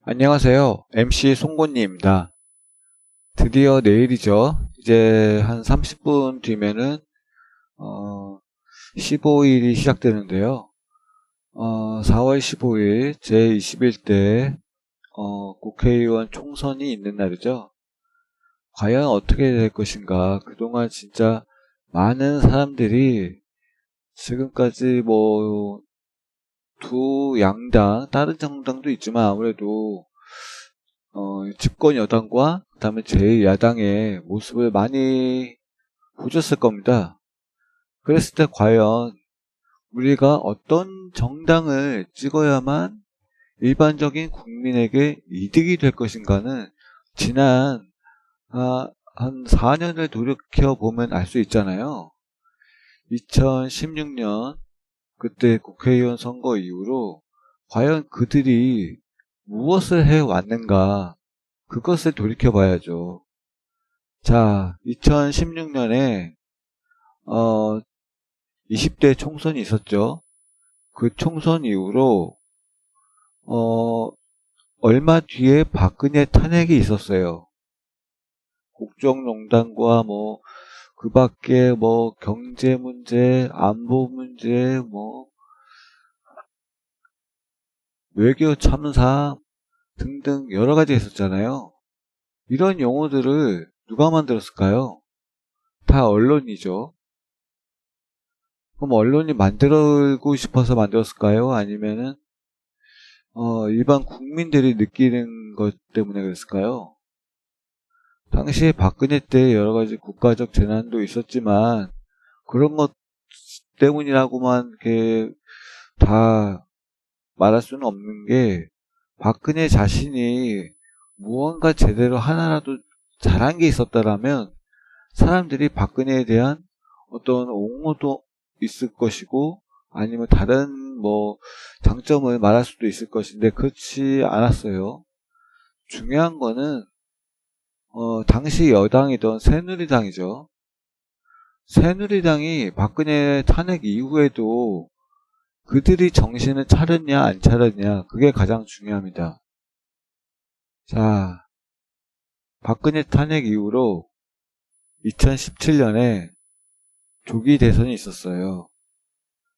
안녕하세요. MC 송곳니입니다. 드디어 내일이죠. 이제 한 30분 뒤면은 15일이 시작되는데요. 4월 15일 제21대 국회의원 총선이 있는 날이죠. 과연 어떻게 될 것인가. 그동안 진짜 많은 사람들이 지금까지 뭐 두 양당, 다른 정당도 있지만 아무래도 집권 여당과 그다음에 제1야당의 모습을 많이 보셨을 겁니다. 그랬을 때 과연 우리가 어떤 정당을 찍어야만 일반적인 국민에게 이득이 될 것인가는 지난 한 4년을 돌이켜보면 알 수 있잖아요. 2016년 그때 국회의원 선거 이후로 과연 그들이 무엇을 해왔는가, 그것을 돌이켜봐야죠. 자, 2016년에 20대 총선이 있었죠. 그 총선 이후로 얼마 뒤에 박근혜 탄핵이 있었어요. 국정농단과 뭐 그 밖에 뭐 경제 문제, 안보 문제, 뭐 외교 참사 등등 여러 가지 있었잖아요. 이런 용어들을 누가 만들었을까요? 다 언론이죠. 그럼 언론이 만들고 싶어서 만들었을까요? 아니면은 일반 국민들이 느끼는 것 때문에 그랬을까요? 당시에 박근혜 때 여러 가지 국가적 재난도 있었지만 그런 것 때문이라고만 이렇게 다 말할 수는 없는 게, 박근혜 자신이 무언가 제대로 하나라도 잘한 게 있었다라면 사람들이 박근혜에 대한 어떤 옹호도 있을 것이고 아니면 다른 뭐 장점을 말할 수도 있을 것인데 그렇지 않았어요. 중요한 거는 당시 여당이던 새누리당이죠. 새누리당이 박근혜 탄핵 이후에도 그들이 정신을 차렸냐 안 차렸냐, 그게 가장 중요합니다. 자, 박근혜 탄핵 이후로 2017년에 조기 대선이 있었어요.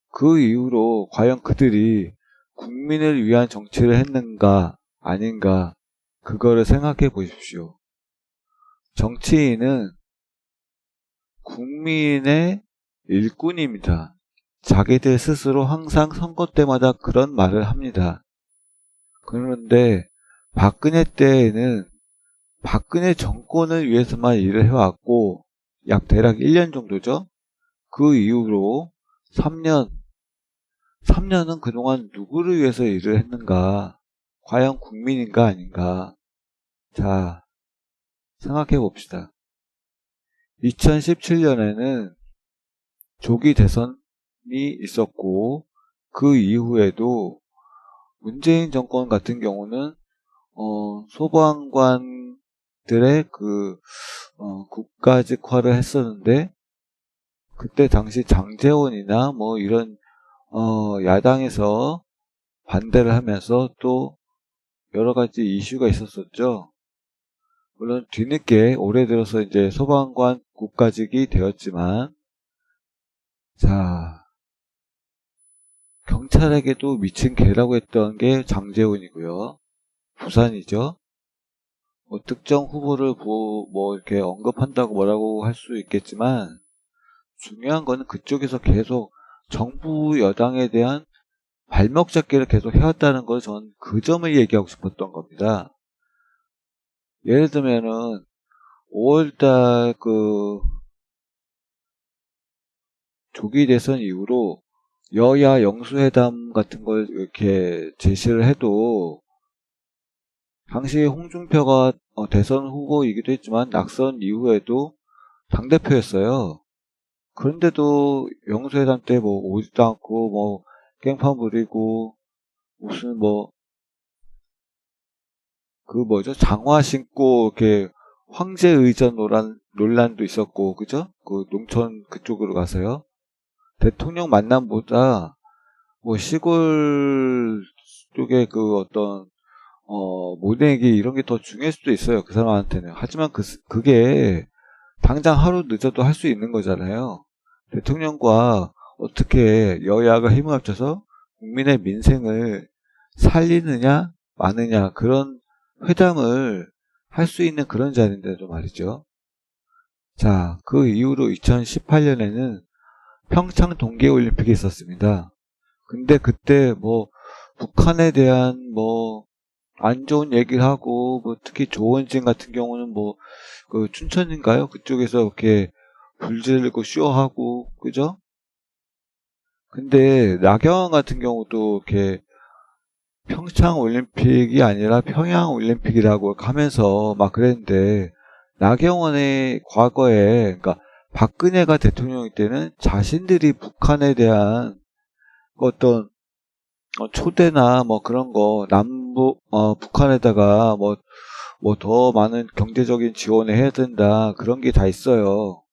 그 이후로 과연 그들이 국민을 위한 정치를 했는가 아닌가, 그거를 생각해 보십시오. 정치인은 국민의 일꾼입니다. 자기들 스스로 항상 선거 때마다 그런 말을 합니다. 그런데 박근혜 때에는 박근혜 정권을 위해서만 일을 해왔고, 약 대략 1년 정도죠. 그 이후로 3년은 그동안 누구를 위해서 일을 했는가? 과연 국민인가 아닌가? 자, 생각해 봅시다. 2017년에는 조기 대선이 있었고, 그 이후에도 문재인 정권 같은 경우는 소방관들의 국가직화를 했었는데, 그때 당시 장제원이나 뭐 이런 야당에서 반대를 하면서 또 여러 가지 이슈가 있었었죠. 물론 뒤늦게 올해 들어서 이제 소방관 국가직이 되었지만, 자, 경찰에게도 미친 개라고 했던 게 장제원이고요. 부산이죠. 뭐 특정 후보를 뭐 이렇게 언급한다고 뭐라고 할 수 있겠지만, 중요한 거는 그쪽에서 계속 정부 여당에 대한 발목 잡기를 계속 해왔다는 걸, 전 그 점을 얘기하고 싶었던 겁니다. 예를 들면은 5월달 조기 대선 이후로 여야 영수회담 같은 걸 이렇게 제시를 해도, 당시 홍준표가 대선 후보이기도 했지만 낙선 이후에도 당대표였어요. 그런데도 영수회담 때 뭐 오지도 않고 뭐 깽판 부리고, 무슨 뭐 장화 신고 이렇게 황제 의전 논란도 있었고, 그죠? 그 농촌 그쪽으로 가서요. 대통령 만남보다 뭐 시골 쪽에 그 어떤 모내기 이런 게 더 중요할 수도 있어요. 그 사람한테는. 하지만 그게 당장 하루 늦어도 할 수 있는 거잖아요. 대통령과 어떻게 여야가 힘을 합쳐서 국민의 민생을 살리느냐 마느냐 그런 회담을 할 수 있는 그런 자리인데도 말이죠. 자, 그 이후로 2018년에는 평창 동계올림픽이 있었습니다. 근데 그때 뭐 북한에 대한 뭐 안 좋은 얘기를 하고 뭐 특히 조원진 같은 경우는 뭐 그 춘천인가요? 그쪽에서 이렇게 불 지르고 쇼하고 그죠? 근데 나경원 같은 경우도 이렇게 평창 올림픽이 아니라 평양 올림픽이라고 하면서 막 그랬는데 나경원의 과거에 그러니까 박근혜가 대통령일 때는 자신들이 북한에 대한 어떤 초대나 뭐 그런 거 남북 북한에다가 뭐 더 많은 경제적인 지원을 해야 된다 그런 게 다 있어요.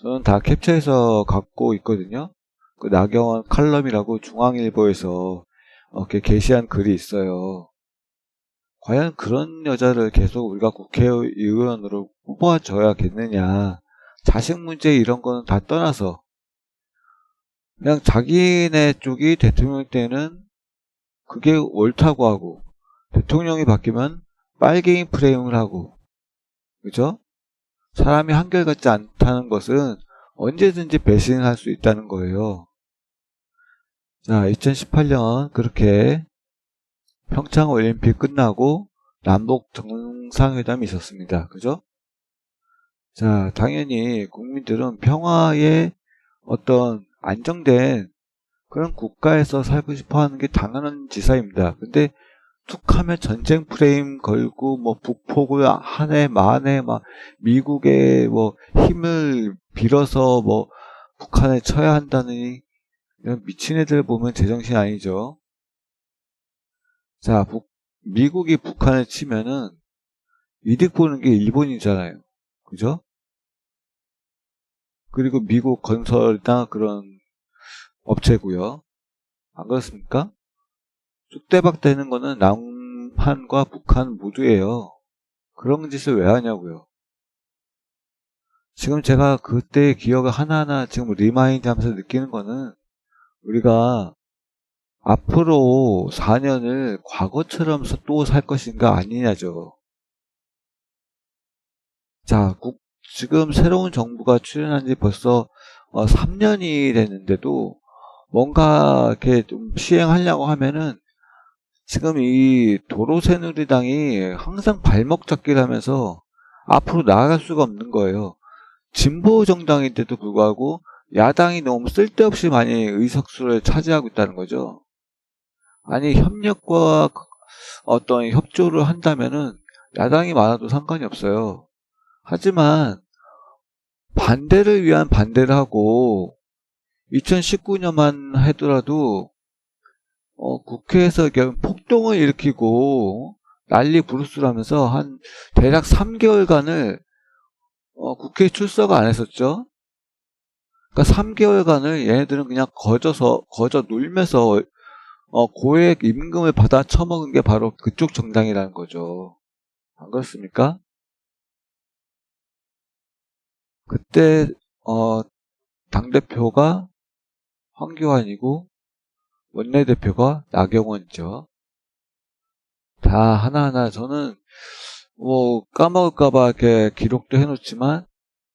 저는 다 캡처해서 갖고 있거든요. 그 나경원 칼럼이라고 중앙일보에서 이렇게 게시한 글이 있어요. 과연 그런 여자를 계속 우리가 국회의원으로 뽑아줘야겠느냐. 자식 문제 이런 거는 다 떠나서 그냥 자기네 쪽이 대통령 때는 그게 옳다고 하고 대통령이 바뀌면 빨갱이 프레임을 하고 그죠? 사람이 한결같지 않다는 것은 언제든지 배신할 수 있다는 거예요. 자, 2018년 그렇게 평창 올림픽 끝나고 남북 정상회담이 있었습니다. 그죠? 자, 당연히 국민들은 평화의 어떤 안정된 그런 국가에서 살고 싶어 하는 게 당연한 지사입니다. 근데 툭 하면 전쟁 프레임 걸고 뭐 북폭을 한해 만에 막 미국의 뭐 힘을 빌어서 뭐 북한에 쳐야 한다니 이런 미친 애들 보면 제정신 아니죠. 자, 미국이 북한을 치면은 이득 보는 게 일본이잖아요. 그죠? 그리고 미국 건설이나 그런 업체고요. 안 그렇습니까? 쑥대박 되는 거는 남한과 북한 모두예요. 그런 짓을 왜 하냐고요. 지금 제가 그때의 기억을 하나하나 지금 리마인드 하면서 느끼는 거는 우리가 앞으로 4년을 과거처럼 또 살 것인가 아니냐죠. 자, 지금 새로운 정부가 출연한 지 벌써 3년이 됐는데도 뭔가 이렇게 좀 시행하려고 하면은 지금 이 도로새누리당이 항상 발목 잡기를 하면서 앞으로 나아갈 수가 없는 거예요. 진보 정당인데도 불구하고 야당이 너무 쓸데없이 많이 의석수를 차지하고 있다는 거죠. 아니 협력과 어떤 협조를 한다면은 야당이 많아도 상관이 없어요. 하지만 반대를 위한 반대를 하고 2019년만 하더라도 국회에서 폭동을 일으키고 난리 부르스를 하면서 한 대략 3개월간을 국회에 출석 안 했었죠. 그러니까 3개월간을 얘네들은 그냥 거저 놀면서 고액 임금을 받아 처먹은 게 바로 그쪽 정당이라는 거죠. 안 그렇습니까? 그때 당대표가 황교안이고 원내대표가 나경원이죠. 다 하나하나 저는 뭐 까먹을까봐 이렇게 기록도 해놓지만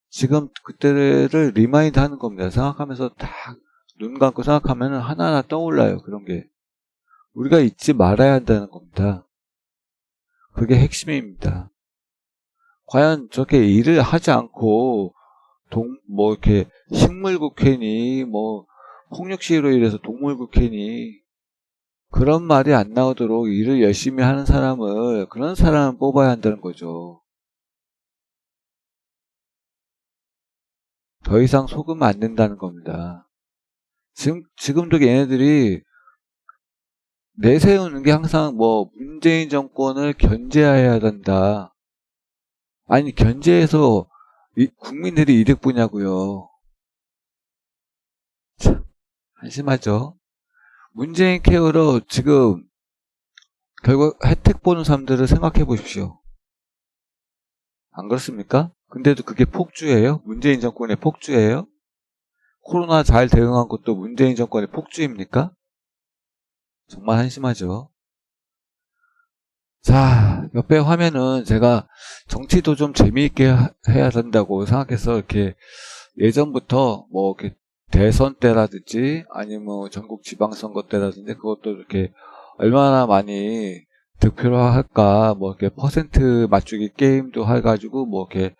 지금 그때를 리마인드 하는 겁니다. 생각하면서 딱 눈 감고 생각하면 하나하나 떠올라요. 그런 게. 우리가 잊지 말아야 한다는 겁니다. 그게 핵심입니다. 과연 저렇게 일을 하지 않고 뭐 이렇게 식물국회니 뭐 폭력시위로 인해서 동물국회니 그런 말이 안 나오도록 일을 열심히 하는 그런 사람을 뽑아야 한다는 거죠. 더 이상 속으면 안 된다는 겁니다. 지금도 얘네들이 내세우는 게 항상 뭐 문재인 정권을 견제해야 된다. 아니 견제해서 국민들이 이득 보냐고요. 참 한심하죠. 문재인 케어로 지금 결국 혜택 보는 사람들을 생각해 보십시오. 안 그렇습니까? 근데도 그게 폭주예요? 문재인 정권의 폭주예요? 코로나 잘 대응한 것도 문재인 정권의 폭주입니까? 정말 한심하죠. 자, 옆에 화면은 제가 정치도 좀 재미있게 해야 된다고 생각해서 이렇게 예전부터 뭐 이렇게 대선 때라든지 아니면 뭐 전국 지방선거 때라든지 그것도 이렇게 얼마나 많이 득표를 할까 뭐 이렇게 퍼센트 맞추기 게임도 해가지고 뭐 이렇게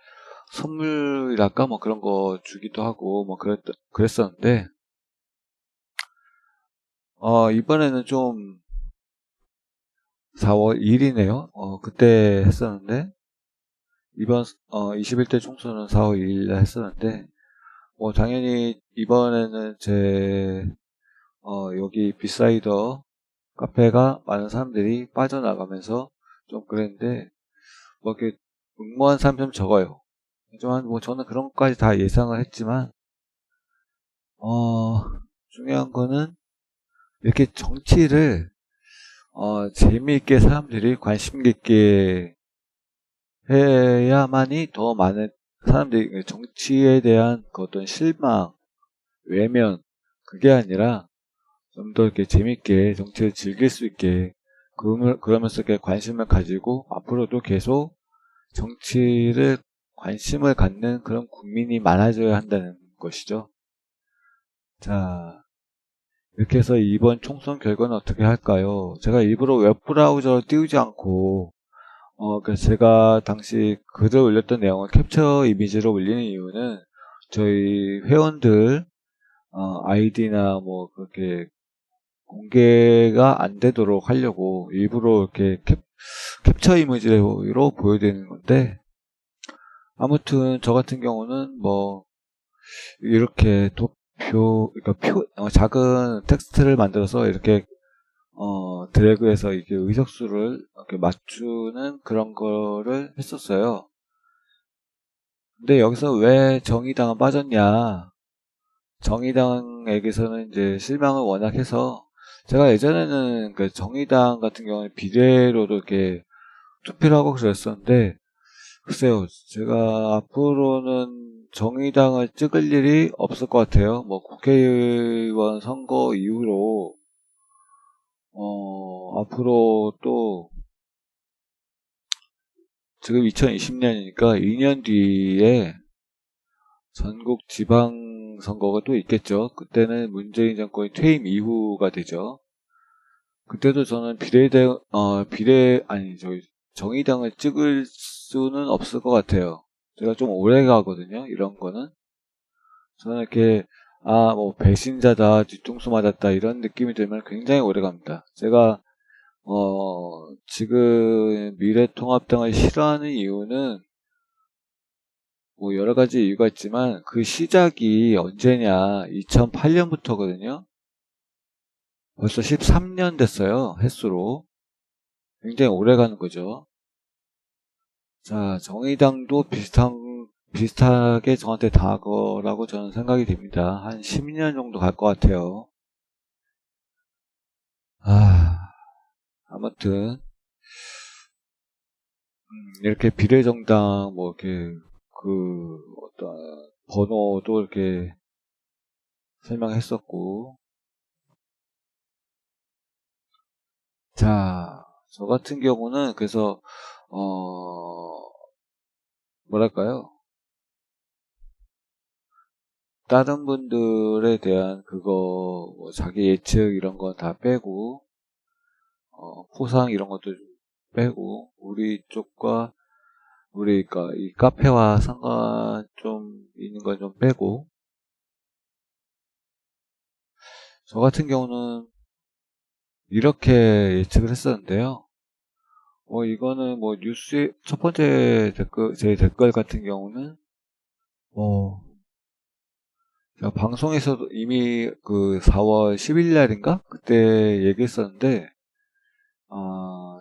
선물이랄까 뭐 그런 거 주기도 하고 뭐 그랬었는데 이번에는 좀 4월 1일이네요. 그때 했었는데 이번 21대 총선은 4월 2일에 했었는데 뭐 당연히 이번에는 제 여기 비사이더 카페가 많은 사람들이 빠져나가면서 좀 그랬는데 뭐 이렇게 응모한 사람 좀 적어요. 하지만 뭐 저는 그런 것까지 다 예상을 했지만 중요한 거는 이렇게 정치를 재미있게 사람들이 관심 있게 해야만이 더 많은 사람들이 정치에 대한 그 어떤 실망, 외면 그게 아니라 좀 더 이렇게 재밌게 정치를 즐길 수 있게 그러면서 이렇게 관심을 가지고 앞으로도 계속 정치를 관심을 갖는 그런 국민이 많아져야 한다는 것이죠. 자, 이렇게 해서 이번 총선 결과는 어떻게 할까요? 제가 일부러 웹브라우저를 띄우지 않고 그래서 제가 당시 글을 올렸던 내용을 캡처 이미지로 올리는 이유는 저희 회원들 아이디나 뭐 그렇게 공개가 안 되도록 하려고 일부러 이렇게 캡처 이미지로 보여드리는 건데 아무튼 저 같은 경우는 뭐 이렇게 그러니까 작은 텍스트를 만들어서 이렇게 드래그해서 이게 의석수를 이렇게 맞추는 그런 거를 했었어요. 근데 여기서 왜 정의당은 빠졌냐? 정의당에게서는 이제 실망을 워낙 해서 제가 예전에는 그 정의당 같은 경우는 비례로도 이렇게 투표를 하고 그랬었는데 글쎄요, 제가 앞으로는 정의당을 찍을 일이 없을 것 같아요. 뭐 국회의원 선거 이후로 앞으로 또 지금 2020년이니까 2년 뒤에 전국 지방선거가 또 있겠죠. 그때는 문재인 정권이 퇴임 이후가 되죠. 그때도 저는 정의당을 찍을 수는 없을 것 같아요. 제가 좀 오래 가거든요, 이런 거는. 저는 이렇게, 뭐, 배신자다, 뒤통수 맞았다, 이런 느낌이 들면 굉장히 오래 갑니다. 제가, 지금 미래통합당을 싫어하는 이유는 뭐 여러 가지 이유가 있지만 그 시작이 언제냐 2008년부터거든요. 벌써 13년 됐어요. 횟수로. 굉장히 오래 가는 거죠. 자, 정의당도 비슷하게 저한테 당할 거라고 저는 생각이 됩니다. 한 10년 정도 갈 것 같아요. 아무튼 이렇게 비례정당 뭐 이렇게 그 어떤 번호도 이렇게 설명했었고 자, 저 같은 경우는 그래서 뭐랄까요? 다른 분들에 대한 그거 뭐 자기 예측 이런 건 다 빼고 포상 이런 것도 좀 빼고 우리 쪽과 그러니까 이 카페와 상관 좀 있는 건 좀 빼고 저 같은 경우는 이렇게 예측을 했었는데요. 이거는 뭐 뉴스 첫 번째 제 댓글 같은 경우는 제가 방송에서도 이미 그 4월 10일 날인가 그때 얘기했었는데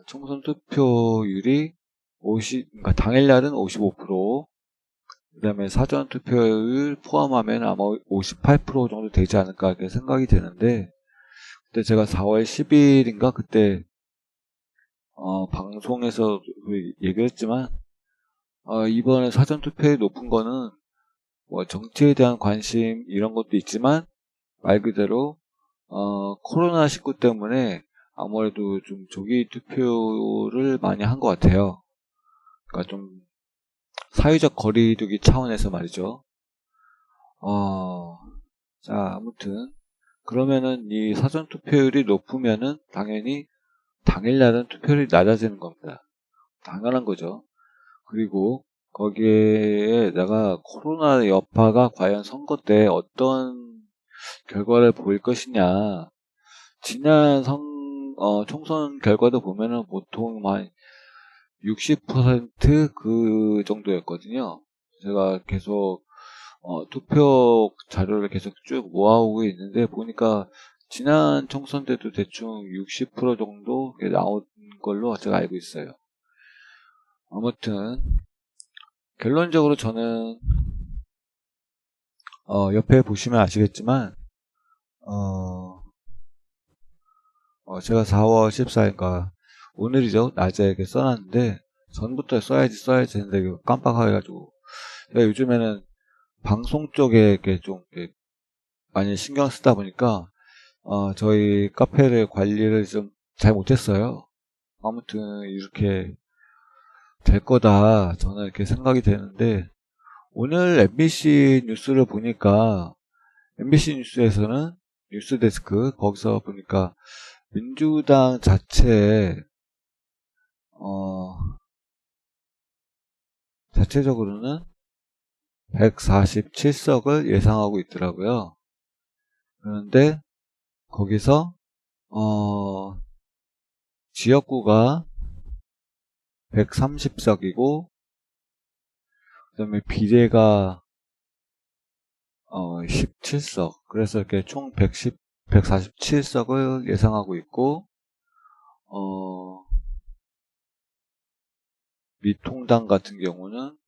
총선 투표율이 그러니까 당일날은 55%, 그 다음에 사전 투표율 포함하면 아마 58% 정도 되지 않을까 이렇게 생각이 되는데, 그때 제가 4월 10일인가 그때 방송에서 얘기를 했지만, 이번에 사전투표율이 높은 거는 뭐 정치에 대한 관심 이런 것도 있지만, 말 그대로 코로나19 때문에 아무래도 좀 조기 투표를 많이 한 것 같아요. 그러니까 좀 사회적 거리두기 차원에서 말이죠. 자, 아무튼 그러면은 이 사전 투표율이 높으면은 당연히 당일날은 투표율이 낮아지는 겁니다. 당연한 거죠. 그리고 거기에다가 코로나 여파가 과연 선거 때 어떤 결과를 보일 것이냐. 지난 총선 결과도 보면은 보통 한 60% 정도였거든요. 제가 계속 투표 자료를 계속 쭉 모아오고 있는데 보니까 지난 총선 때도 대충 60% 정도 나온 걸로 제가 알고 있어요. 아무튼 결론적으로 저는 옆에 보시면 아시겠지만 제가 4월 14일인가 오늘이죠. 낮에 이렇게 써놨는데 전부터 써야지 했는데 깜빡해가지고 제가 요즘에는 방송 쪽에 이렇게 좀 이렇게 많이 신경 쓰다 보니까 저희 카페를 관리를 좀 잘 못했어요. 아무튼 이렇게 될 거다 저는 이렇게 생각이 되는데 오늘 MBC 뉴스를 보니까 MBC 뉴스에서는 뉴스데스크 거기서 보니까 민주당 자체적으로는 147석을 예상하고 있더라고요. 그런데 거기서 지역구가 130석이고 그 다음에 비례가 17석 그래서 이렇게 총 147석을 예상하고 있고 미통당 같은 경우는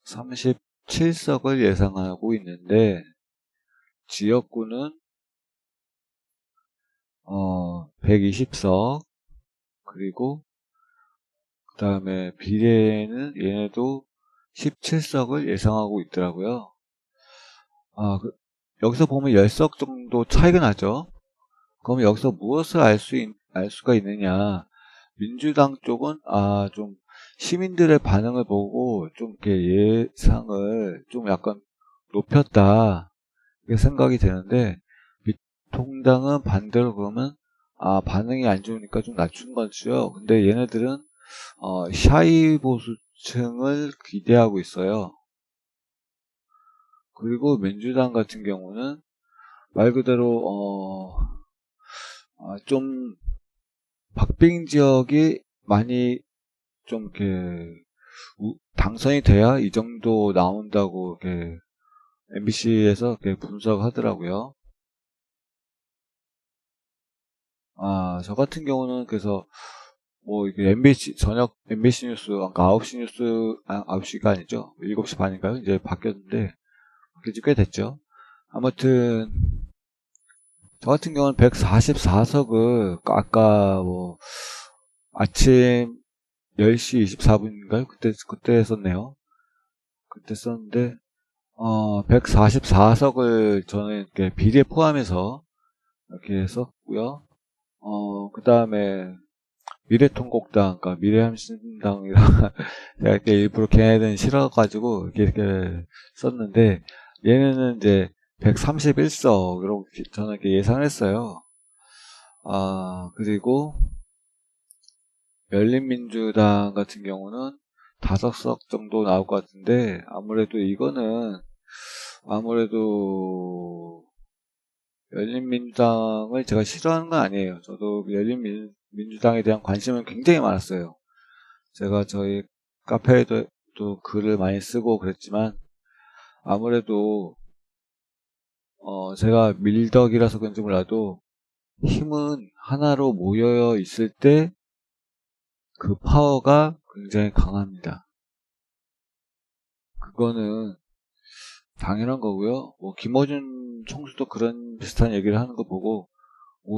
137석을 예상하고 있는데 지역구는 120석 그리고 그 다음에 비례는 얘네도 17석을 예상하고 있더라고요. 여기서 보면 10석 정도 차이가 나죠. 그럼 여기서 무엇을 알 수가 있느냐. 민주당 쪽은 좀 시민들의 반응을 보고 좀 이렇게 예상을 좀 약간 높였다 이렇게 생각이 되는데 미통당은 반대로 그러면 반응이 안 좋으니까 좀 낮춘 거죠. 근데 얘네들은 샤이 보수층을 기대하고 있어요. 그리고 민주당 같은 경우는 말 그대로 좀 박빙 지역이 많이 좀 이렇게 당선이 돼야 이 정도 나온다고 이렇게 MBC에서 이렇게 분석하더라고요. 저 같은 경우는 그래서 뭐 이게 저녁 MBC 뉴스 아까 9시 뉴스 9시가 아니죠. 7시 반인가요? 이제 바뀌었는데 바뀐 꽤 됐죠. 아무튼 저 같은 경우는 144석을 아까 뭐 아침 10시 24분인가요? 그때 썼네요. 그때 썼는데 144석을 저는 이렇게 비례 포함해서 이렇게 썼고요. 그 다음에 미래통곡당, 그러니까 미래함신당이랑 제가 이렇게 일부러 걔네들은 싫어가지고 이렇게 썼는데 얘네는 이제 131석 이렇게 저는 이렇게 예상을 했어요. 그리고 열린민주당 같은 경우는 5석 정도 나올 것 같은데 아무래도 이거는 열린민주당을 제가 싫어하는 건 아니에요. 저도 열린민주당에 대한 관심은 굉장히 많았어요. 제가 저희 카페에도 또 글을 많이 쓰고 그랬지만 아무래도 제가 밀덕이라서 그런지 몰라도 힘은 하나로 모여 있을 때 그 파워가 굉장히 강합니다. 그거는 당연한 거고요. 뭐 김어준 총수도 그런 비슷한 얘기를 하는 거 보고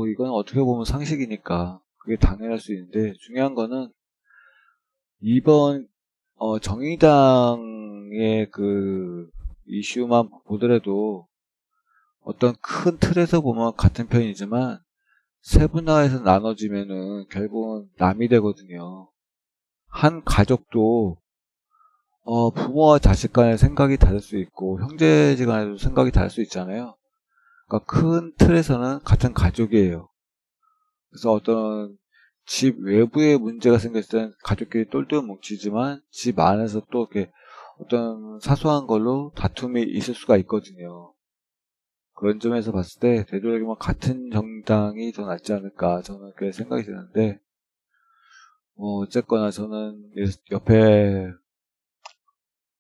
이건 어떻게 보면 상식이니까 그게 당연할 수 있는데, 중요한 거는 이번 정의당의 그 이슈만 보더라도 어떤 큰 틀에서 보면 같은 편이지만 세분화해서 나눠지면은 결국은 남이 되거든요. 한 가족도 부모와 자식 간의 생각이 다를 수 있고 형제지간에도 생각이 다를 수 있잖아요. 그러니까 큰 틀에서는 같은 가족이에요. 그래서 어떤 집 외부에 문제가 생겼을 때는 가족끼리 똘똘 뭉치지만 집 안에서 또 이렇게 어떤 사소한 걸로 다툼이 있을 수가 있거든요. 그런 점에서 봤을 때 되도록이면 같은 정당이 더 낫지 않을까 저는 그렇게 생각이 드는데, 어쨌거나 저는 옆에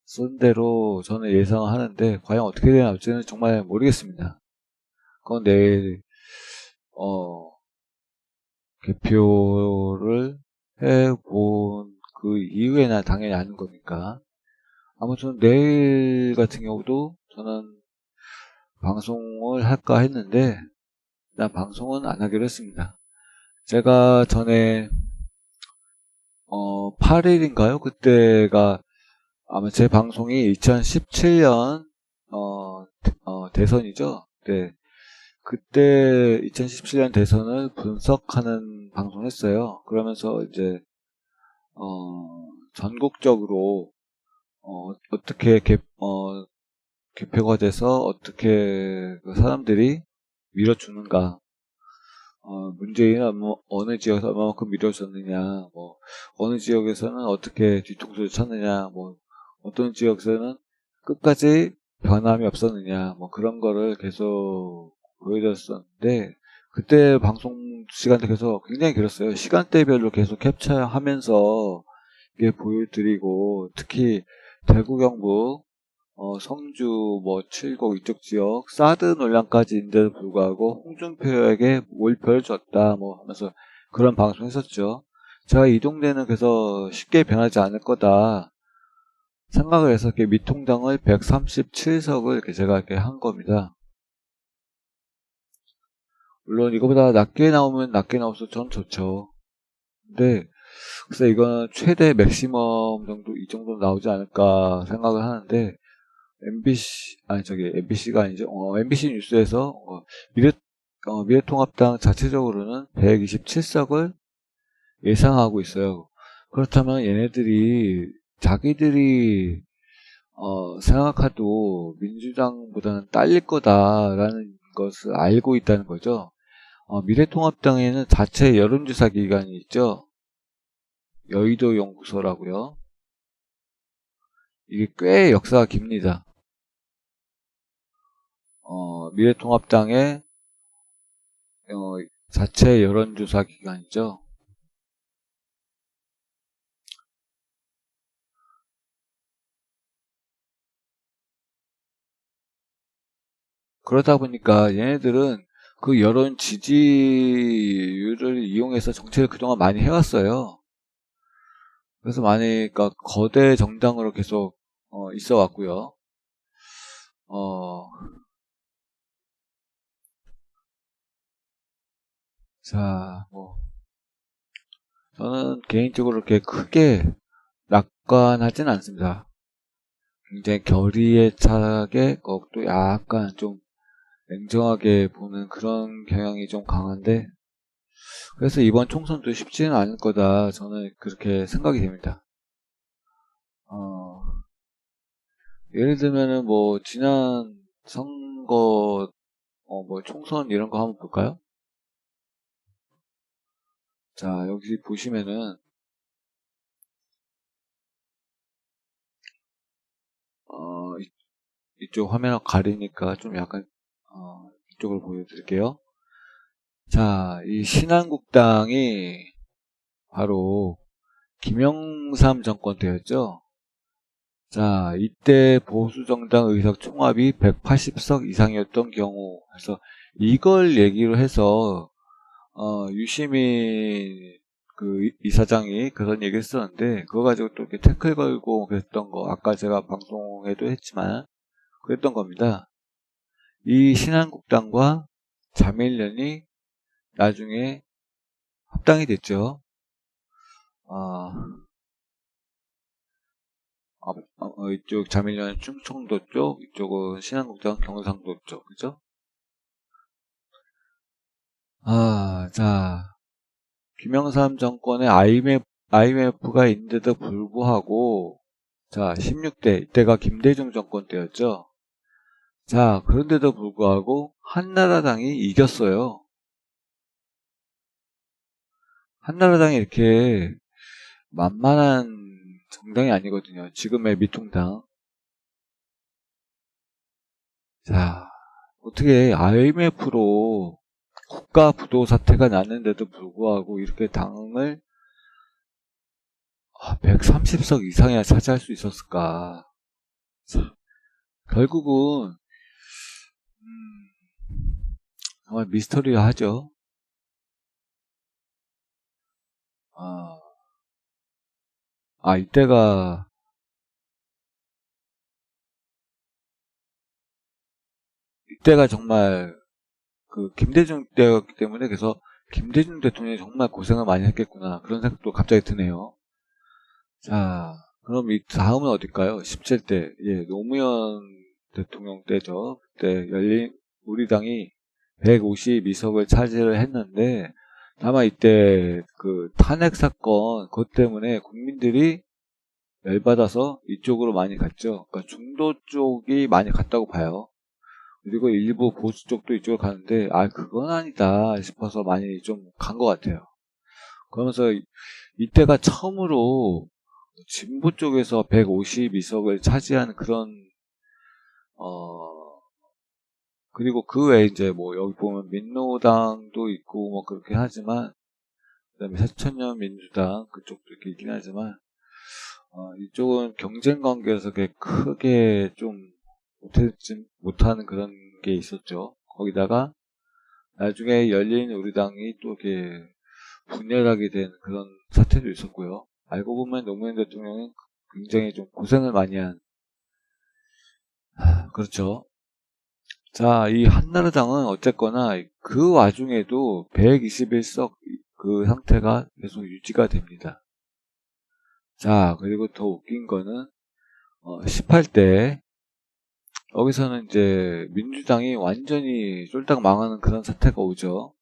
쓴 대로 저는 예상하는데 과연 어떻게 되나지는 정말 모르겠습니다. 그건 내일 개표를 해본 그 이후에나 당연히 아는 거니까. 아무튼 내일 같은 경우도 저는 방송을 할까 했는데 난 방송은 안 하기로 했습니다. 제가 전에 8일인가요? 그때가 아마 제 방송이 2017년 대선이죠. 네. 그때 2017년 대선을 분석하는 방송을 했어요. 그러면서 이제 전국적으로 어떻게 개표가 돼서 어떻게 그 사람들이 밀어주는가, 문재인은 어느 지역에서 얼마만큼 밀어줬느냐, 뭐 어느 지역에서는 어떻게 뒤통수를 쳤느냐, 뭐 어떤 지역에서는 끝까지 변함이 없었느냐, 뭐 그런 거를 계속 보여줬었는데, 그때 방송 시간도 계속 굉장히 길었어요. 시간대별로 계속 캡처하면서 이게 보여드리고, 특히 대구 경북 성주 뭐 칠곡 이쪽 지역 사드 논란까지인데도 불구하고 홍준표에게 몰표를 줬다 뭐 하면서 그런 방송 했었죠. 제가 이 동네는 그래서 쉽게 변하지 않을 거다 생각을 해서 이렇게 미통당을 137석을 이렇게 제가 이렇게 한 겁니다. 물론 이거보다 낮게 나오면 낮게 나와서 전 좋죠. 근데 그래서 이거는 최대 맥시멈 정도 이 정도 나오지 않을까 생각을 하는데, MBC가 아니죠. MBC 뉴스에서 미래통합당 자체적으로는 127석을 예상하고 있어요. 그렇다면 얘네들이 자기들이 생각해도 민주당보다는 딸릴 거다라는 것을 알고 있다는 거죠. 미래통합당에는 자체 여론조사 기관이 있죠. 여의도 연구소라고요. 이게 꽤 역사가 깁니다. 미래통합당의 자체 여론조사 기관이죠. 그러다 보니까 얘네들은 그 여론 지지율을 이용해서 정책을 그동안 많이 해왔어요. 그래서 많이, 그러니까 거대 정당으로 계속 있어 왔고요. 자, 뭐 저는 개인적으로 그렇게 크게 낙관하진 않습니다. 굉장히 결의에 차게 또 약간 좀 냉정하게 보는 그런 경향이 좀 강한데, 그래서 이번 총선도 쉽지는 않을 거다 저는 그렇게 생각이 됩니다. 예를 들면은 뭐 지난 선거 뭐 총선 이런 거 한번 볼까요? 자, 여기 보시면은 이쪽 화면을 가리니까 좀 약간 이쪽을 보여드릴게요. 자, 이 신한국당이 바로 김영삼 정권 때였죠. 자, 이때 보수정당 의석 총합이 180석 이상이었던 경우, 그래서 이걸 얘기로 해서 유시민 그 이사장이 그런 얘기 했었는데, 그거 가지고 또 이렇게 태클 걸고 그랬던 거, 아까 제가 방송에도 했지만 그랬던 겁니다. 이 신한국당과 자밀련이 나중에 합당이 됐죠. 이쪽 자민련 충청도 쪽, 이쪽은 신한국당 경상도 쪽, 그죠? 자, 김영삼 정권의 IMF가 있는데도 불구하고, 자, 16대, 이때가 김대중 정권 때였죠. 자, 그런데도 불구하고, 한나라당이 이겼어요. 한나라당이 이렇게 만만한 정당이 아니거든요. 지금의 미통당. 자, 어떻게 IMF로 국가 부도 사태가 났는데도 불구하고 이렇게 당을 130석 이상이나 차지할 수 있었을까? 자, 결국은 정말 미스터리하죠. 이때가 정말 그 김대중 때였기 때문에, 그래서 김대중 대통령이 정말 고생을 많이 했겠구나, 그런 생각도 갑자기 드네요. 자, 그럼 이 다음은 어딜까요? 17대, 노무현 대통령 때죠. 그때 우리당이 152석을 차지를 했는데, 다만 이때 그 탄핵 사건, 그것 때문에 국민들이 열받아서 이쪽으로 많이 갔죠. 그러니까 중도 쪽이 많이 갔다고 봐요. 그리고 일부 보수 쪽도 이쪽으로 가는데, 그건 아니다 싶어서 많이 좀 간 것 같아요. 그러면서 이때가 처음으로 진보 쪽에서 152석을 차지하는 그런, 그리고 그 외에 이제 뭐 여기 보면 민노당도 있고 뭐 그렇게 하지만, 그다음에 새천년 민주당 그쪽도 이렇게 있긴 하지만, 이쪽은 경쟁 관계에서 크게 좀 못하는 그런 게 있었죠. 거기다가 나중에 열린 우리당이 또 이렇게 분열하게 된 그런 사태도 있었고요. 알고 보면 노무현 대통령은 굉장히 좀 고생을 많이 한, 그렇죠. 자, 이 한나라당은 어쨌거나 그 와중에도 121석 그 상태가 계속 유지가 됩니다. 자, 그리고 더 웃긴 거는 18대, 여기서는 이제 민주당이 완전히 쫄딱 망하는 그런 사태가 오죠.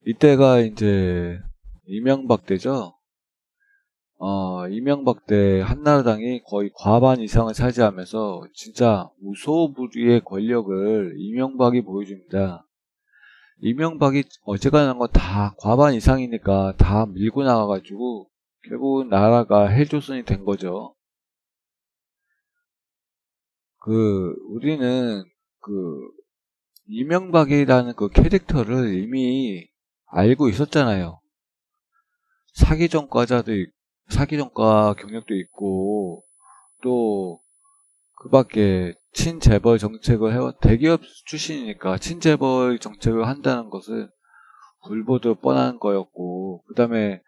이때가 이제 이명박 때죠. 이명박 때 한나라당이 거의 과반 이상을 차지하면서 진짜 무소부리의 권력을 이명박이 보여줍니다. 이명박이 어지간한 거 다 과반 이상이니까 다 밀고 나가가지고 결국은 나라가 헬조선이 된 거죠. 우리는 이명박이라는 그 캐릭터를 이미 알고 있었잖아요. 사기 전과 경력도 있고, 또 그 밖에 친재벌 정책을 대기업 출신이니까 친재벌 정책을 한다는 것은 불보듯 뻔한 거였고, 그 다음에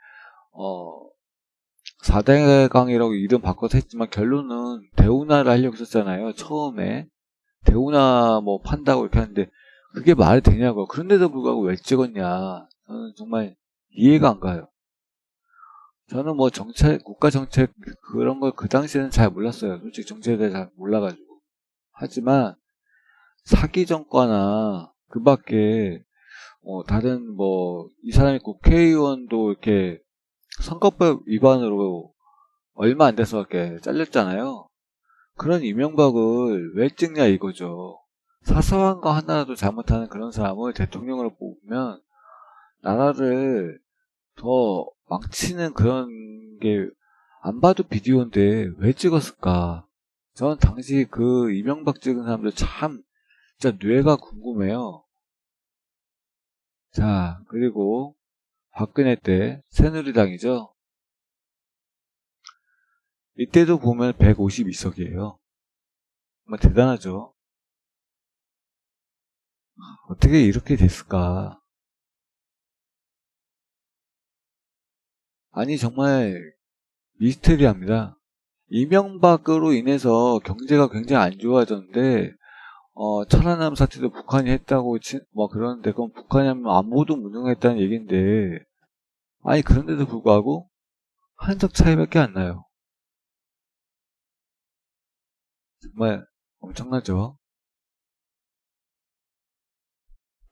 4대강이라고 이름 바꿔서 했지만 결론은 대우나를 하려고 했었잖아요. 처음에 대우나 뭐 판다고 이렇게 하는데 그게 말이 되냐고요. 그런데도 불구하고 왜 찍었냐, 저는 정말 이해가 안 가요. 저는 뭐 국가 정책 그런 걸 그 당시에는 잘 몰랐어요. 솔직히 정책에 대해 잘 몰라가지고. 하지만 사기 전과나 그 밖에 다른 뭐 이 사람이 국회의원도 이렇게 선거법 위반으로 얼마 안 돼서 이렇게 잘렸잖아요. 그런 이명박을 왜 찍냐 이거죠. 사소한 거 하나라도 잘못하는 그런 사람을 대통령으로 뽑으면 나라를 더 망치는 그런 게, 안 봐도 비디오인데 왜 찍었을까? 저는 당시 그 이명박 찍은 사람들 참 진짜 뇌가 궁금해요. 자, 그리고 박근혜 때 새누리당이죠. 이때도 보면 152석이에요. 정말 대단하죠. 어떻게 이렇게 됐을까? 아니 정말 미스테리합니다. 이명박으로 인해서 경제가 굉장히 안 좋아졌는데 천안함 사태도 북한이 했다고 뭐 그러는데 그건 북한이 하면 안보도 무능했다는 얘기인데 아니 그런데도 불구하고 한석 차이밖에 안 나요. 정말 엄청나죠.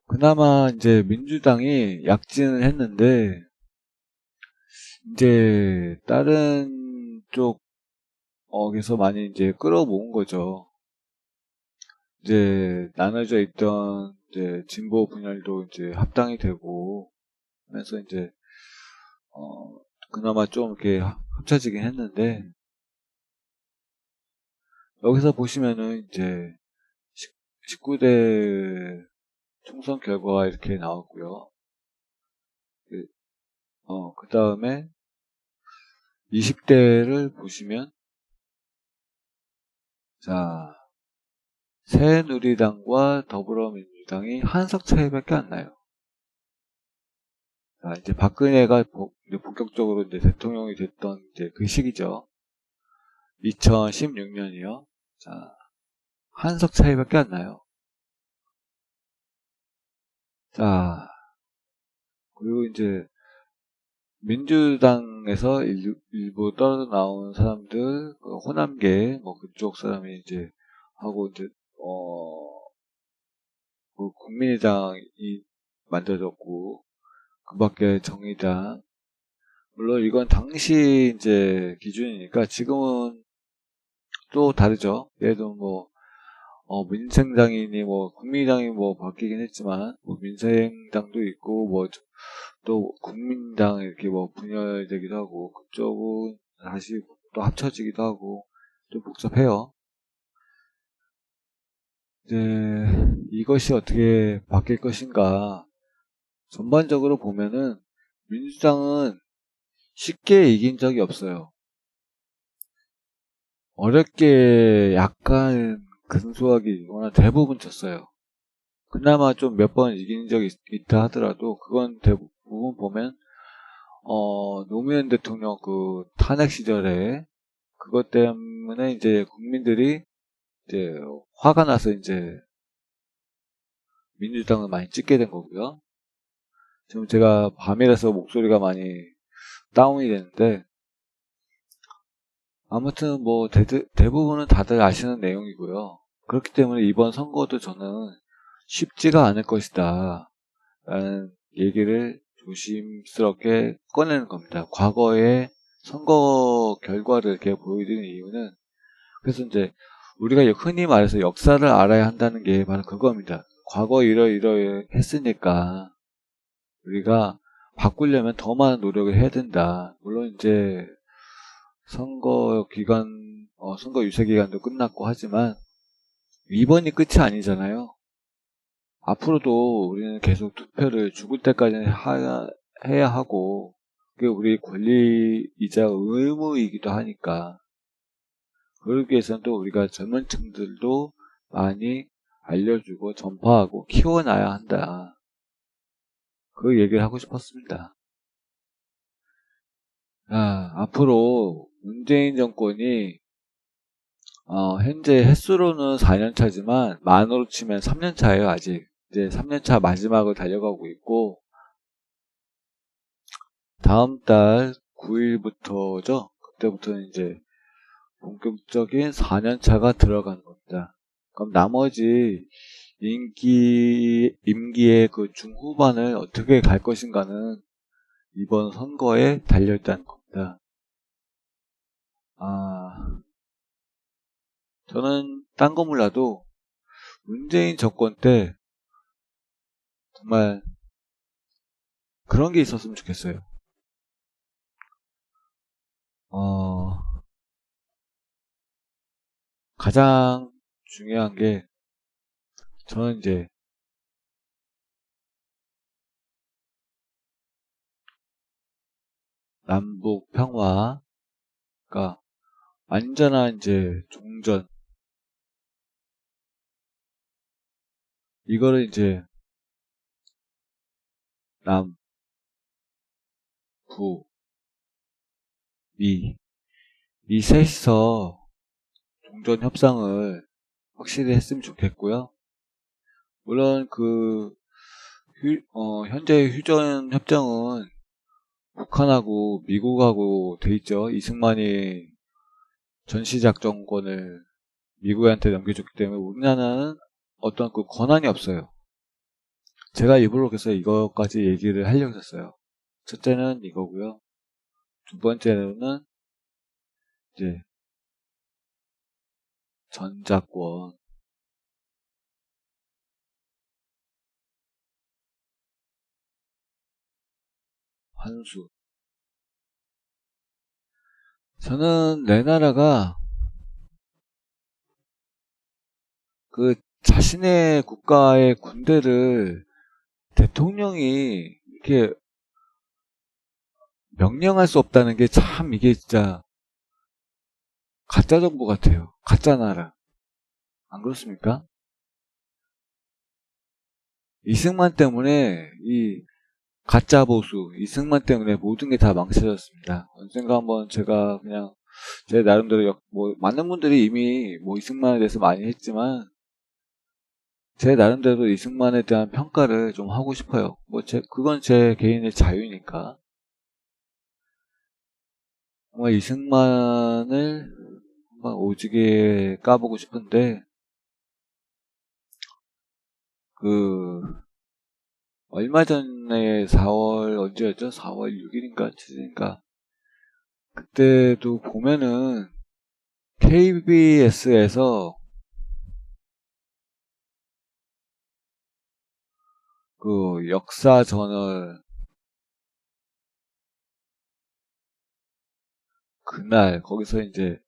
그나마 이제 민주당이 약진을 했는데 이제 다른 쪽에서 많이 이제 끌어모은 거죠. 이제 나눠져 있던 이제 진보 분열도 이제 합당이 되고 하면서 이제 그나마 좀 이렇게 합쳐지긴 했는데 여기서 보시면은 이제 19대 총선 결과가 이렇게 나왔고요. 그 다음에 20대를 보시면 자 새누리당과 더불어민주당이 한석 차이밖에 안 나요. 자, 이제 박근혜가 이제 본격적으로 이제 대통령이 됐던 이제 그 시기죠. 2016년이요. 자, 한석 차이밖에 안 나요. 자, 그리고 이제 민주당에서 일부 떨어져 나온 사람들, 호남계, 뭐 그쪽 사람이 이제 하고 이제 그 국민의당이 만들어졌고, 그 밖에 정의당. 물론 이건 당시 이제 기준이니까 지금은 또 다르죠. 예를 들면 뭐, 민생당이니 뭐, 국민의당이 뭐 바뀌긴 했지만, 뭐 민생당도 있고, 뭐, 또 국민당 이렇게 뭐 분열되기도 하고, 그쪽은 다시 또 합쳐지기도 하고, 좀 복잡해요. 이제 이것이 어떻게 바뀔 것인가. 전반적으로 보면은 민주당은 쉽게 이긴 적이 없어요. 어렵게 약간 근소하게 이거나 대부분 졌어요. 그나마 좀 몇 번 이긴 적이 있다 하더라도 그건 대부분 보면 노무현 대통령 그 탄핵 시절에 그것 때문에 이제 국민들이 이제 화가 나서 이제 민주당을 많이 찍게 된 거고요. 지금 제가 밤이라서 목소리가 많이 다운이 되는데 아무튼 뭐 대부분은 다들 아시는 내용이고요. 그렇기 때문에 이번 선거도 저는 쉽지가 않을 것이다 라는 얘기를 조심스럽게 꺼내는 겁니다. 과거의 선거 결과를 이렇게 보여드리는 이유는 그래서 이제 우리가 흔히 말해서 역사를 알아야 한다는 게 바로 그겁니다. 과거 이러 했으니까 우리가 바꾸려면 더 많은 노력을 해야 된다. 물론 이제 선거 유세 기간도 끝났고 하지만 이번이 끝이 아니잖아요. 앞으로도 우리는 계속 투표를 죽을 때까지는 해야 하고 그게 우리 권리이자 의무이기도 하니까 그러기 위해서는 또 우리가 젊은 층들도 많이 알려주고 전파하고 키워놔야 한다. 그 얘기를 하고 싶었습니다. 앞으로 문재인 정권이 현재 횟수로는 4년 차지만 만으로 치면 3년 차예요. 아직 이제 3년 차 마지막을 달려가고 있고 다음 달 9일부터죠. 그때부터는 이제 본격적인 4년 차가 들어가는 겁니다. 그럼 나머지 임기의 그 중후반을 어떻게 갈 것인가는 이번 선거에 달려있다는 겁니다. 저는 딴 거 몰라도 문재인 정권 때 정말 그런 게 있었으면 좋겠어요. 가장 중요한 게 저는 이제 남북 평화가 완전한 이제 종전 이거를 이제 남, 부, 미 이 셋이서 종전 협상을 확실히 했으면 좋겠고요. 물론 현재 휴전 협정은 북한하고 미국하고 돼 있죠. 이승만이 전시작전권을 미국한테 넘겨줬기 때문에 우리나라는 어떤 그 권한이 없어요. 제가 일부러 그래서 이것까지 얘기를 하려고 했어요. 첫째는 이거고요. 두 번째는 이제 전자권 환수. 저는 내 나라가 그 자신의 국가의 군대를 대통령이 이렇게 명령할 수 없다는 게 참 이게 진짜 가짜 정보 같아요. 가짜 나라. 안 그렇습니까? 이승만 때문에 이 가짜 보수, 이승만 때문에 모든 게 다 망쳐졌습니다. 언젠가 한번 제가 그냥 제 나름대로 뭐 많은 분들이 이미 뭐 이승만에 대해서 많이 했지만 제 나름대로 이승만에 대한 평가를 좀 하고 싶어요. 그건 제 개인의 자유니까. 정말 이승만을 한번 오지게 까보고 싶은데, 그, 얼마 전에 4월, 언제였죠? 4월 6일인가? 7일인가? 그때도 보면은, KBS에서 그 역사 저널, 그날, 거기서 이제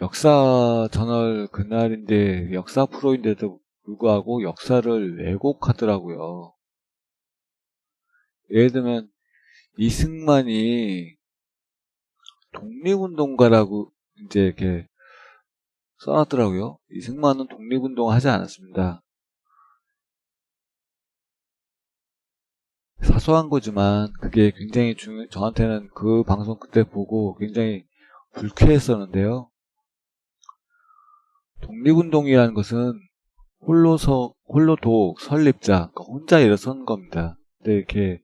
역사 저널 그날인데, 역사 프로인데도 불구하고 역사를 왜곡하더라고요. 예를 들면, 이승만이 독립운동가라고 이제 이렇게 써놨더라고요. 이승만은 독립운동 하지 않았습니다. 사소한 거지만 그게 굉장히 저한테는 그 방송 그때 보고 굉장히 불쾌했었는데요. 독립운동이라는 것은 홀로독 설립자, 그러니까 혼자 일어선 겁니다. 근데 이렇게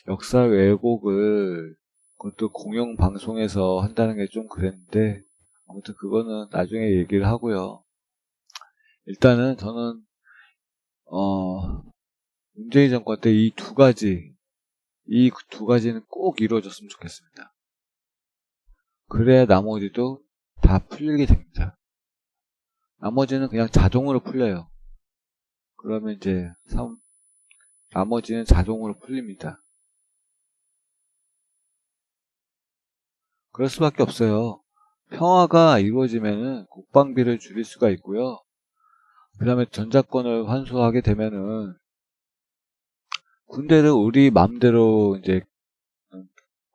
역사 왜곡을 그것도 공영 방송에서 한다는 게 좀 그랬는데 아무튼 그거는 나중에 얘기를 하고요. 일단은 저는 문재인 정권 때 이 두 가지는 꼭 이루어졌으면 좋겠습니다. 그래야 나머지도 다 풀리게 됩니다. 나머지는 그냥 자동으로 풀려요. 그러면 이제 나머지는 자동으로 풀립니다. 그럴 수밖에 없어요. 평화가 이루어지면은 국방비를 줄일 수가 있고요. 그 다음에 전자권을 환수하게 되면은 군대를 우리 마음대로 이제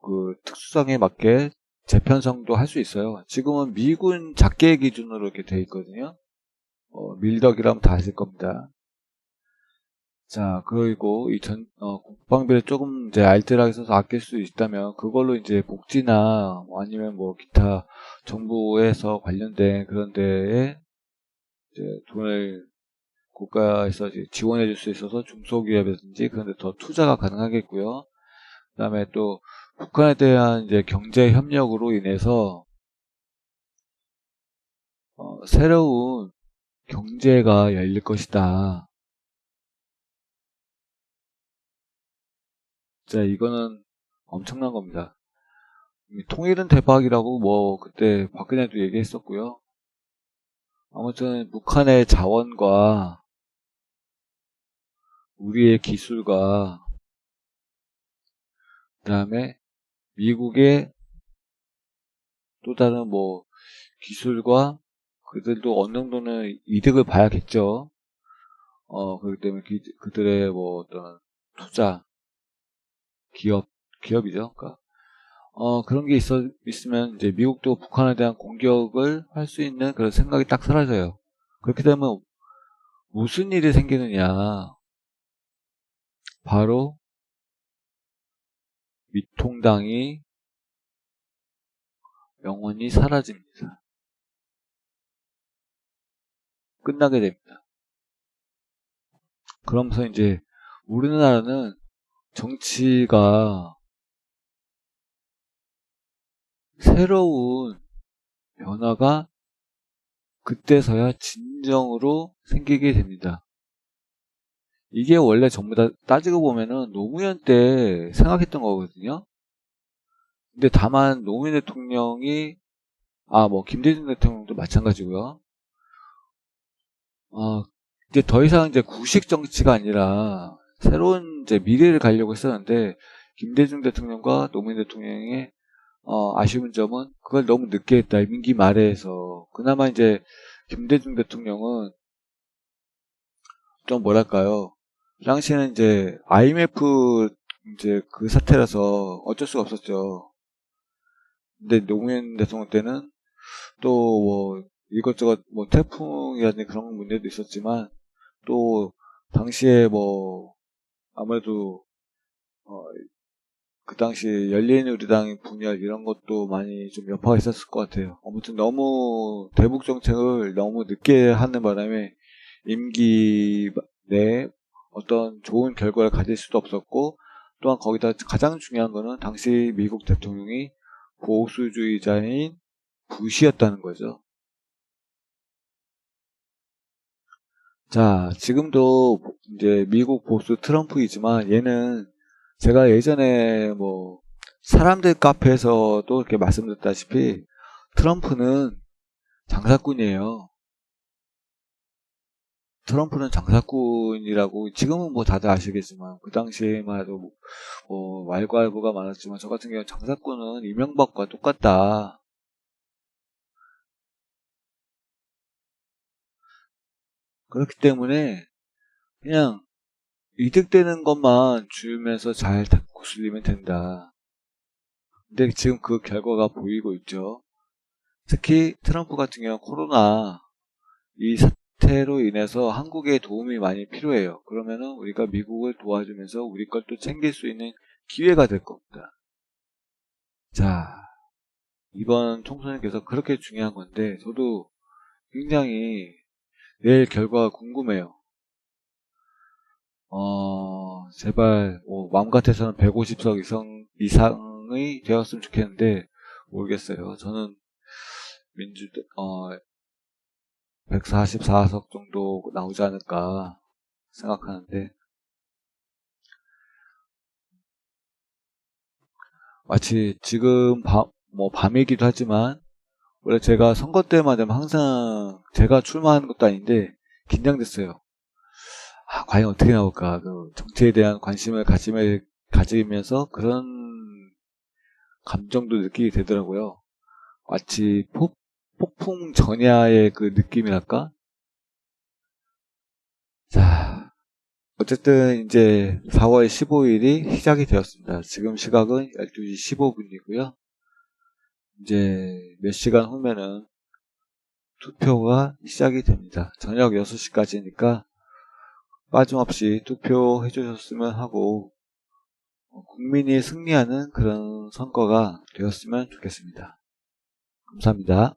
그 특수성에 맞게 재편성도 할 수 있어요. 지금은 미군 작계 기준으로 이렇게 돼 있거든요. 밀덕이라면 다 아실 겁니다. 자, 그리고 국방비를 조금 이제 알뜰하게 써서 아낄 수 있다면 그걸로 이제 복지나 뭐 아니면 뭐 기타 정부에서 관련된 그런 데에 이제 돈을 국가에서 이제 지원해 줄 수 있어서 중소기업이라든지 그런 데 더 투자가 가능하겠고요. 그다음에 또 북한에 대한 이제 경제 협력으로 인해서 새로운 경제가 열릴 것이다. 진짜 이거는 엄청난 겁니다. 통일은 대박이라고 뭐 그때 박근혜도 얘기했었고요. 아무튼 북한의 자원과 우리의 기술과 그다음에 미국의 또 다른 뭐 기술과 그들도 어느 정도는 이득을 봐야겠죠. 그렇기 때문에 그들의 뭐 어떤 투자, 기업이죠. 그러니까 그런 게 있으면 이제 미국도 북한에 대한 공격을 할 수 있는 그런 생각이 딱 사라져요. 그렇게 되면 무슨 일이 생기느냐. 바로 미통당이 영원히 사라집니다. 끝나게 됩니다. 그러면서 이제 우리나라는 정치가 새로운 변화가 그때서야 진정으로 생기게 됩니다. 이게 원래 전부 다 따지고 보면은 노무현 때 생각했던 거거든요. 근데 다만 노무현 대통령이 뭐 김대중 대통령도 마찬가지고요. 이제 더 이상 이제 구식 정치가 아니라 새로운 이제 미래를 가려고 했었는데 김대중 대통령과 노무현 대통령의 아쉬운 점은 그걸 너무 늦게 했다. 임기 말에 해서. 그나마 이제 김대중 대통령은 좀 뭐랄까요. 그 당시에는 이제 IMF 이제 그 사태라서 어쩔 수가 없었죠. 근데 노무현 대통령 때는 또 뭐 이것저것 뭐 태풍이라든지 그런 문제도 있었지만 또 당시에 뭐 아무래도 그 당시 열린우리당 분열 이런 것도 많이 좀 여파가 있었을 것 같아요. 아무튼 너무 대북 정책을 너무 늦게 하는 바람에 임기 내에 어떤 좋은 결과를 가질 수도 없었고, 또한 거기다 가장 중요한 거는 당시 미국 대통령이 보수주의자인 부시였다는 거죠. 자, 지금도 이제 미국 보수 트럼프이지만 얘는 제가 예전에 뭐 사람들 카페에서도 이렇게 말씀드렸다시피 트럼프는 장사꾼이에요. 트럼프는 장사꾼이라고 지금은 뭐 다들 아시겠지만 그 당시에만 해도 뭐 왈가왈부가 많았지만 저 같은 경우는 장사꾼은 이명박과 똑같다. 그렇기 때문에 그냥 이득되는 것만 주면서 잘 구슬리면 된다. 근데 지금 그 결과가 보이고 있죠. 특히 트럼프 같은 경우는 코로나 이 사태로 인해서 한국에 도움이 많이 필요해요. 그러면은 우리가 미국을 도와주면서 우리 걸 또 챙길 수 있는 기회가 될 겁니다. 자, 이번 총선이 계속 그렇게 중요한 건데 저도 굉장히 내일 결과가 궁금해요. 제발 마음 같아서는 150석 이상이 되었으면 좋겠는데 모르겠어요. 저는 민주 144석 정도 나오지 않을까 생각하는데 마치 지금 밤이기도 하지만 원래 제가 선거 때만 되면 항상 제가 출마하는 것도 아닌데 긴장됐어요. 과연 어떻게 나올까? 그 정치에 대한 관심을 가지면서 그런 감정도 느끼게 되더라고요. 마치 폭풍 전야의 그 느낌이랄까? 자, 어쨌든 이제 4월 15일이 시작이 되었습니다. 지금 시각은 12시 15분이고요. 이제 몇 시간 후면은 투표가 시작이 됩니다. 저녁 6시까지니까 빠짐없이 투표해 주셨으면 하고 국민이 승리하는 그런 선거가 되었으면 좋겠습니다. 감사합니다.